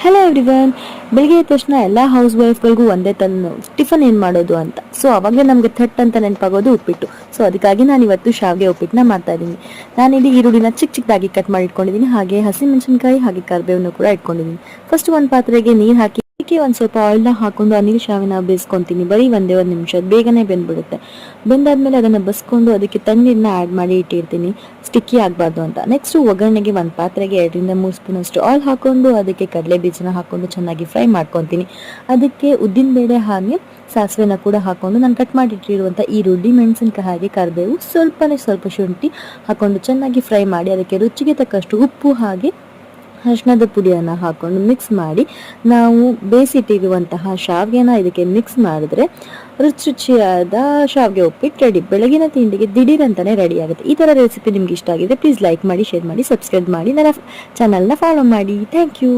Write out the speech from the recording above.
Hello everyone. ಬೆಳಿಗ್ಗೆ ಎದ್ದ ತಕ್ಷಣ ಎಲ್ಲ ಹೌಸ್ ವೈಫ್ಗಳಿಗೂ ಒಂದೇ ತಲೆ ಟಿಫನ್ ಏನು ಮಾಡೋದು ಅಂತ. ಸೊ ಅವಾಗಲೇ ನಮಗೆ ಥಟ್ ಅಂತ ನೆನಪಾಗೋದು ಉಪ್ಪಿಟ್ಟು. ಸೊ ಅದಕ್ಕಾಗಿ ನಾನು ಇವತ್ತು ಶಾವಿಗೆ ಉಪ್ಪಿಟ್ಟನ್ನ ಮಾಡ್ತಾ ಇದ್ದೀನಿ. ನಾನಿಲ್ಲಿ ಈರುಳ್ಳಿನ ಚಿಕ್ಕ ಚಿಕ್ಕದಾಗಿ ಕಟ್ ಮಾಡಿ ಇಟ್ಕೊಂಡಿದ್ದೀನಿ. ಹಾಗೆ ಹಸಿಮೆಣಸಿನಕಾಯಿ ಹಾಗೆ ಕರಿಬೇವನ್ನು ಕೂಡ ಇಟ್ಕೊಂಡಿದ್ದೀನಿ. ಫಸ್ಟ್ ಒಂದು ಪಾತ್ರೆಗೆ ನೀರು ಹಾಕಿ ಒಂದು ಸ್ವಲ್ಪ ಆಯಿಲ್ನ ಹಾಕೊಂಡು ಆ ನೀರು ಶಾವಿನ ಬೇಯಿಸ್ಕೊತೀನಿ. ಬರೀ ಒಂದೇ ಒಂದು ನಿಮಿಷ, ಬೇಗನೆ ಬೆಂದ್ಬಿಡುತ್ತೆ. ಬೆಂದಾದ್ಮೇಲೆ ಅದನ್ನು ಬಸ್ಕೊಂಡು ಅದಕ್ಕೆ ತಣ್ಣೀರನ್ನ ಆ್ಯಡ್ ಮಾಡಿ ಇಟ್ಟಿರ್ತೀನಿ, ಸ್ಟಿಕ್ಕಿ ಆಗಬಾರ್ದು ಅಂತ. ನೆಕ್ಸ್ಟ್ ಒಗ್ಗರಣೆಗೆ ಒಂದು ಪಾತ್ರೆಗೆ 2-3 ಸ್ಪೂನ್ ಅಷ್ಟು ಆಯಿಲ್ ಹಾಕೊಂಡು ಅದಕ್ಕೆ ಕಡಲೆ ಬೀಜನ ಹಾಕೊಂಡು ಚೆನ್ನಾಗಿ ಫ್ರೈ ಮಾಡ್ಕೊತೀನಿ. ಅದಕ್ಕೆ ಉದ್ದಿನಬೇಳೆ ಹಾಗೆ ಸಾಸಿವೆನ ಕೂಡ ಹಾಕೊಂಡು ನಾನು ಕಟ್ ಮಾಡಿಟ್ಟಿರುವಂಥ ಈರುಳ್ಳಿ, ಮೆಣಸಿನಕಾಯಿ ಹಾಗೆ ಕರಿಬೇವು, ಸ್ವಲ್ಪ ಶುಂಠಿ ಹಾಕೊಂಡು ಚೆನ್ನಾಗಿ ಫ್ರೈ ಮಾಡಿ ಅದಕ್ಕೆ ರುಚಿಗೆ ತಕ್ಕಷ್ಟು ಉಪ್ಪು ಹಾಗೆ ಅರಿಶಿಣದ ಪುಡಿಯನ್ನು ಹಾಕೊಂಡು ಮಿಕ್ಸ್ ಮಾಡಿ ನಾವು ಬೇಯಿಸಿಟ್ಟಿರುವಂತಹ ಶಾವಿಗೆನ ಇದಕ್ಕೆ ಮಿಕ್ಸ್ ಮಾಡಿದ್ರೆ ರುಚಿಯಾದ ಶಾವಿಗೆ ಉಪ್ಪಿಟ್ಟು ರೆಡಿ. ಬೆಳಗಿನ ತಿಂಡಿಗೆ ದಿಢೀರ್ ಅಂತಾನೆ ರೆಡಿ ಆಗುತ್ತೆ. ಈ ಥರ ರೆಸಿಪಿ ನಿಮ್ಗೆ ಇಷ್ಟ ಆಗಿದೆ ಪ್ಲೀಸ್ ಲೈಕ್ ಮಾಡಿ, ಶೇರ್ ಮಾಡಿ, ಸಬ್ಸ್ಕ್ರೈಬ್ ಮಾಡಿ, ನನ್ನ ಚಾನಲ್ನ ಫಾಲೋ ಮಾಡಿ. Thank you.